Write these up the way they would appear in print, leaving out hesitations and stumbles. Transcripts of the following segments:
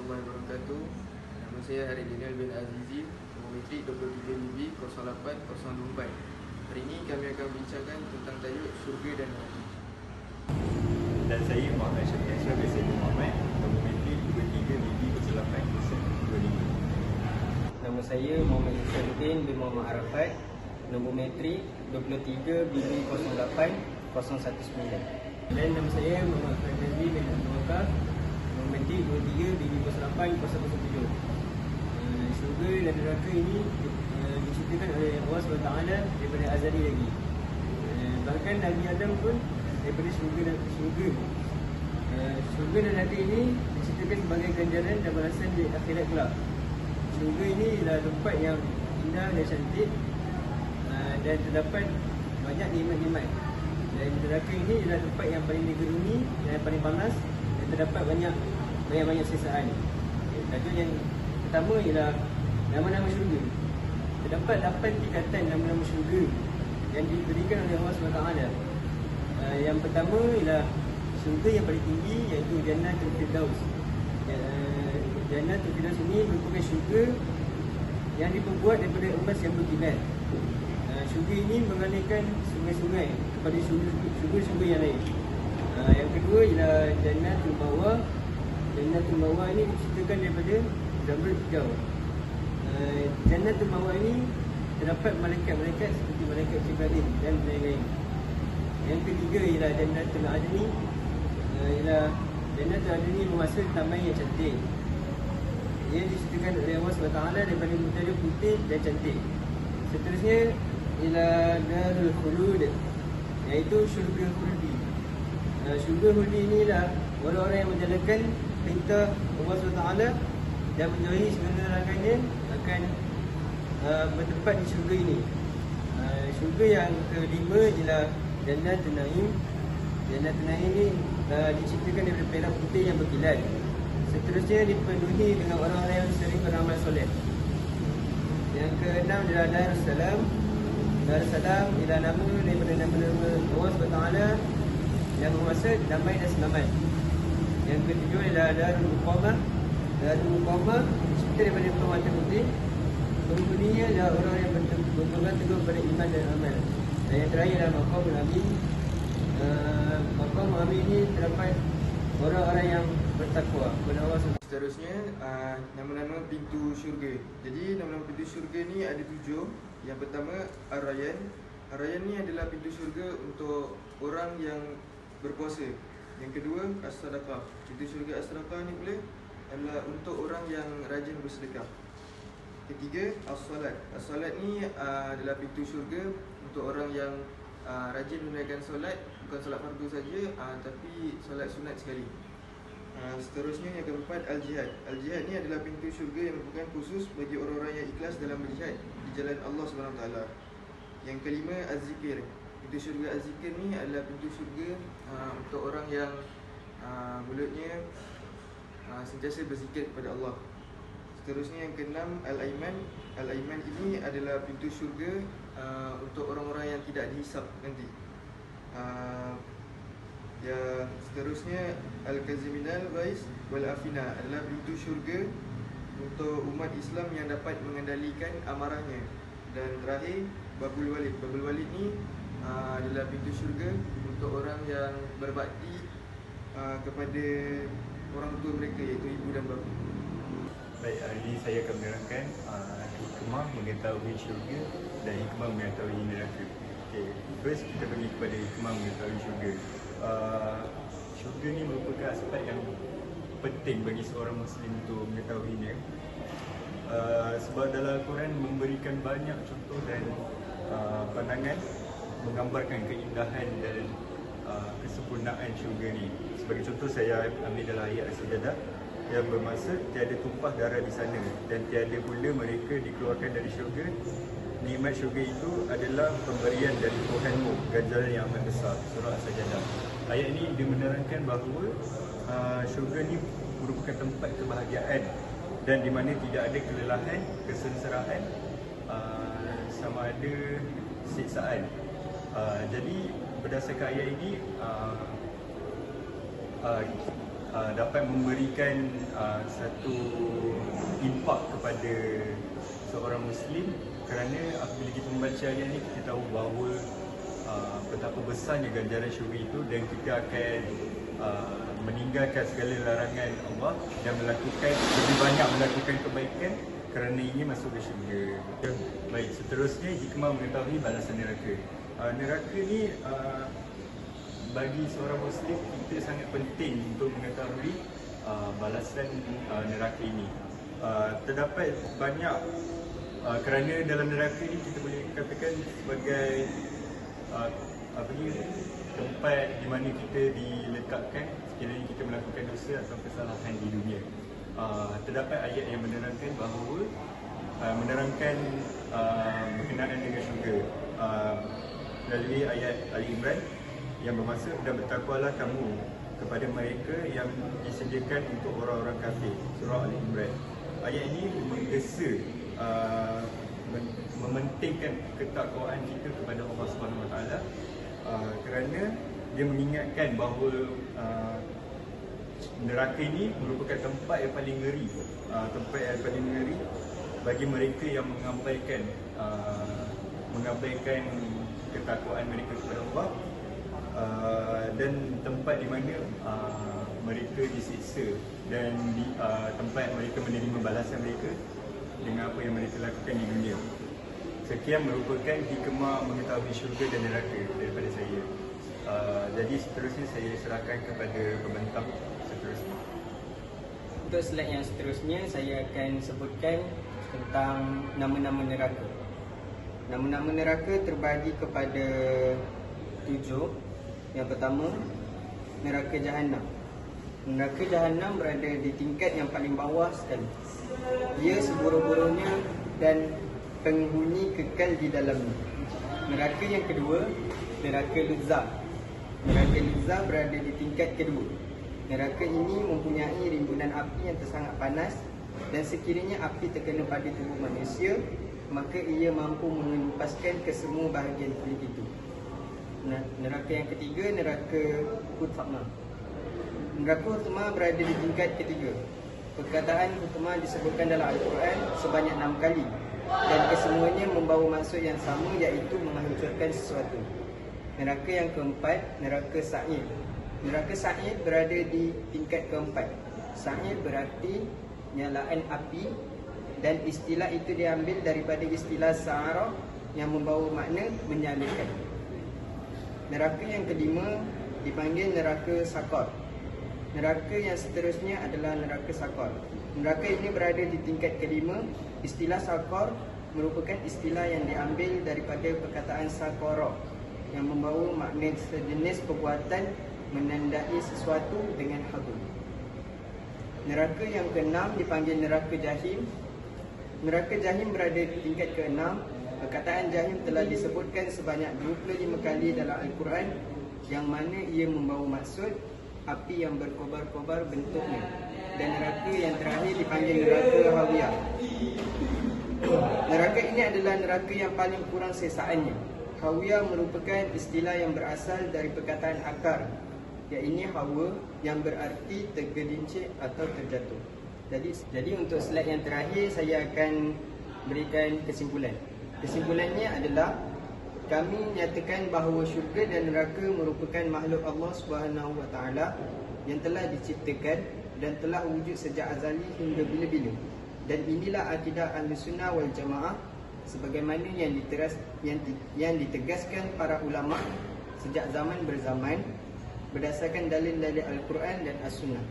warahmatullahi wabarakatuh. Nama saya Haridinal bin Azizi, nombor metrik 23BB 08024. Hari ini kami akan bincangkan tentang tajuk syurga dan neraka. Dan saya Muhammad Syafiq bin Muhammad, nombor metrik 23BB 0825. Nama saya Muhammad Isyaruddin bin Muhammad Arafat, nombor metrik 23BB 08019. Dan nama saya Muhammad Fadli bin Abdul Wakaf, nombor metrik 23BB 08007. Syurga dan neraka ini diciptakan oleh Allah SWT daripada azali lagi. Bahkan Nabi Adam pun daripada syurga dan syurga. Syurga dan neraka ini diciptakan sebagai ganjaran dan balasan di akhirat kelak. Syurga ini adalah tempat yang indah dan cantik, dan terdapat banyak nikmat-nikmat. Dan neraka ini adalah tempat yang paling digeruni dan paling panas, dan terdapat banyak sisaan. Tajuk yang pertama ialah nama-nama syurga. Terdapat 8 tingkatan nama-nama syurga yang diberikan oleh Allah SWT. Yang pertama ialah syurga yang paling tinggi, iaitu Jannatul Firdaus. Jannatul Firdaus ini merupakan syurga yang diperbuat daripada emas yang berkilat. Syurga ini mengalirkan sungai-sungai kepada syurga-syurga yang lain. Yang kedua ialah Jannatul Ma'wa. Jannatul Ma'wa ini diciptakan daripada Zamrud hijau. Jannatul Ma'wa ini terdapat malaikat-malaikat seperti malaikat Jibril dan lain-lain. Yang ketiga ialah Jannatul Adni. Jannatul Adni bermaksud taman yang cantik. Ia diciptakan oleh Allah SWT daripada mutiara putih dan cantik. Seterusnya ialah Darul Khulud, iaitu syurga khuldi. Syurga khuldi inilah orang-orang yang menjalankan perintah Allah SWT dan menjauhi segala larangannya akan bertempat di syurga ini. Syurga yang kelima ialah Jannatul Naim. Jannatul Naim ini diciptakan daripada perak putih yang berkilat. Seterusnya dipenuhi dengan orang-orang yang sering beramal soleh. Yang keenam adalah Darussalam. Darussalam ialah nama daripada nama-nama Allah SWT yang bermaksud damai dan selamat. Yang ketujuh adalah Darul Muqamah. Darul Muqamah dicipta daripada permata putih. Penghuninya adalah orang yang berpegang teguh pada iman dan amal. Dan yang terakhir adalah Maqamul Amin. Maqamul Amin ini terdapat orang-orang yang bertakwa kepada Allah SWT. Seterusnya, nama-nama pintu syurga. Jadi nama-nama pintu syurga ni ada 7. Yang pertama Ar-Rayyan. Ar-Rayyan ni adalah pintu syurga untuk orang yang berpuasa. Yang kedua As-Sadaqah. Pintu syurga As-Sadaqah ni pula adalah untuk orang yang rajin bersedekah. Ketiga As-Salat. As-Salat ni adalah pintu syurga untuk orang yang rajin menunaikan solat, bukan solat fardu saja, tapi solat sunat sekali. Seterusnya yang keempat Al-Jihad. Al-Jihad ni adalah pintu syurga yang merupakan khusus bagi orang-orang yang ikhlas dalam berjihad di jalan Allah SWT. Yang kelima Az-Zikir. Pintu syurga Az-Zikir ni adalah pintu syurga untuk orang yang mulutnya sentiasa berzikir kepada Allah. Seterusnya yang keenam Al-Aiman. Al-Aiman ini adalah pintu syurga untuk orang-orang yang tidak dihisap nanti. Yang seterusnya Al-Kaziminal Ghaiz wal-Afina adalah pintu syurga untuk umat Islam yang dapat mengendalikan amarahnya. Dan terakhir Babul Walid. Babul Walid ni adalah pintu syurga untuk orang yang berbakti kepada orang tua mereka, iaitu ibu dan bapa. Baik, hari ini saya akan menerangkan hikmah mengetahui syurga dan hikmah mengetahui neraka. Okay. First, kita pergi kepada hikmah mengetahui syurga. Syurga ni merupakan aspek yang penting bagi seorang Muslim untuk mengetahuinya. Sebab dalam Al-Quran memberikan banyak contoh dan pandangan menggambarkan keindahan dan kesempurnaan syurga ni. Sebagai contoh, saya ambil dalam ayat As-Sajadah yang bermaksud tiada tumpah darah di sana dan tiada pula mereka dikeluarkan dari syurga. Nikmat syurga itu adalah pemberian dari Tuhanmu, ganjaran yang amat besar. Surah As-Sajadah. Ayat ini dia menerangkan bahawa syurga ni merupakan tempat kebahagiaan dan di mana tidak ada kelelahan, kesengsaraan, sama ada siksaan. Jadi berdasarkan ayat ini dapat memberikan satu impak kepada seorang Muslim, kerana apabila kita membaca ayat ini kita tahu bahawa betapa besarnya ganjaran syurga itu, dan kita akan meninggalkan segala larangan Allah dan lebih banyak melakukan kebaikan kerana ingin masuk ke syurga. Baik, seterusnya hikmah mengetahui balasan neraka. Neraka ni bagi seorang Muslim kita sangat penting untuk mengetahui balasan neraka ini. Terdapat banyak kerana dalam neraka ini kita boleh katakan sebagai tempat di mana kita diletakkan sekiranya kita melakukan dosa atau kesalahan di dunia. Terdapat ayat yang menerangkan bahawa berkenaan dengan syurga melalui ayat Ali Imran yang bermaksud, dan bertakwalah kamu kepada mereka yang disediakan untuk orang-orang kafir, surah Ali Imran. Ayat ini menggesa mementingkan ketakwaan kita kepada Allah Subhanahu Wa Taala, kerana dia mengingatkan bahawa neraka ini merupakan tempat yang paling ngeri, bagi mereka yang mengabaikan ketakwaan mereka kepada Allah, dan tempat di mana mereka disiksa, dan tempat mereka menerima balasan mereka dengan apa yang mereka lakukan di dunia. Sekian merupakan hikmah mengetahui syurga dan neraka daripada saya. Jadi seterusnya saya serahkan kepada pembentang seterusnya. Untuk slide yang seterusnya, saya akan sebutkan tentang nama-nama neraka. Nama-nama neraka terbagi kepada 7. Yang pertama, neraka Jahannam. Neraka Jahannam berada di tingkat yang paling bawah sekali. Ia seburuk-buruknya dan penghuni kekal di dalamnya. Neraka yang kedua, neraka Luzzah. Neraka Luzzah berada di tingkat kedua. Neraka ini mempunyai rimbunan api yang sangat panas, dan sekiranya api terkena pada tubuh manusia, maka ia mampu mengenupaskan ke semua bahagian kulit itu. Neraka yang ketiga, neraka Hutama. Neraka Hutama berada di tingkat ketiga. Perkataan Hutama disebutkan dalam Al-Quran sebanyak 6 kali, dan kesemuanya membawa maksud yang sama, iaitu menghancurkan sesuatu. Neraka yang keempat, neraka Sa'ir. Neraka Sa'ir berada di tingkat keempat. Sa'ir berarti nyalaan api, dan istilah itu diambil daripada istilah Sa'ara yang membawa makna menyalakan. Neraka yang kelima dipanggil neraka Sakar. Neraka yang seterusnya adalah neraka Sakar. Neraka ini berada di tingkat kelima. Istilah Sakar merupakan istilah yang diambil daripada perkataan Sakara yang membawa makna sejenis perbuatan menandai sesuatu dengan habu. Neraka yang keenam dipanggil neraka Jahim. Neraka Jahim berada di tingkat keenam. Perkataan Jahim telah disebutkan sebanyak 25 kali dalam Al-Quran, yang mana ia membawa maksud api yang berkobar-kobar bentuknya. Dan neraka yang terakhir dipanggil neraka Hawiyah. Neraka ini adalah neraka yang paling kurang sesaannya. Hawiyah merupakan istilah yang berasal dari perkataan akar, iaitu hawa, yang berarti tergelincir atau terjatuh. Jadi untuk slide yang terakhir, saya akan berikan kesimpulan. Kesimpulannya adalah kami nyatakan bahawa syurga dan neraka merupakan makhluk Allah Subhanahu Wa Taala yang telah diciptakan dan telah wujud sejak azali hingga bila-bila. Dan inilah akidah Ahlussunnah wal Jamaah sebagaimana yang ditegaskan para ulama sejak zaman berzaman berdasarkan dalil-dalil Al-Quran dan As-Sunnah.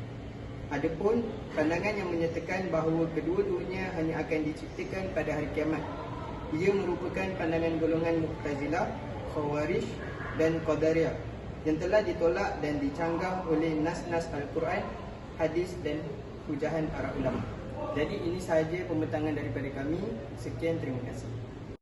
Adapun pandangan yang menyatakan bahawa kedua-duanya hanya akan diciptakan pada hari kiamat, ia merupakan pandangan golongan Mu'tazilah, Khawarij dan Qadariyah yang telah ditolak dan dicanggah oleh nas-nas Al-Quran, hadis dan hujahan para ulama. Jadi ini sahaja pembentangan daripada kami. Sekian, terima kasih.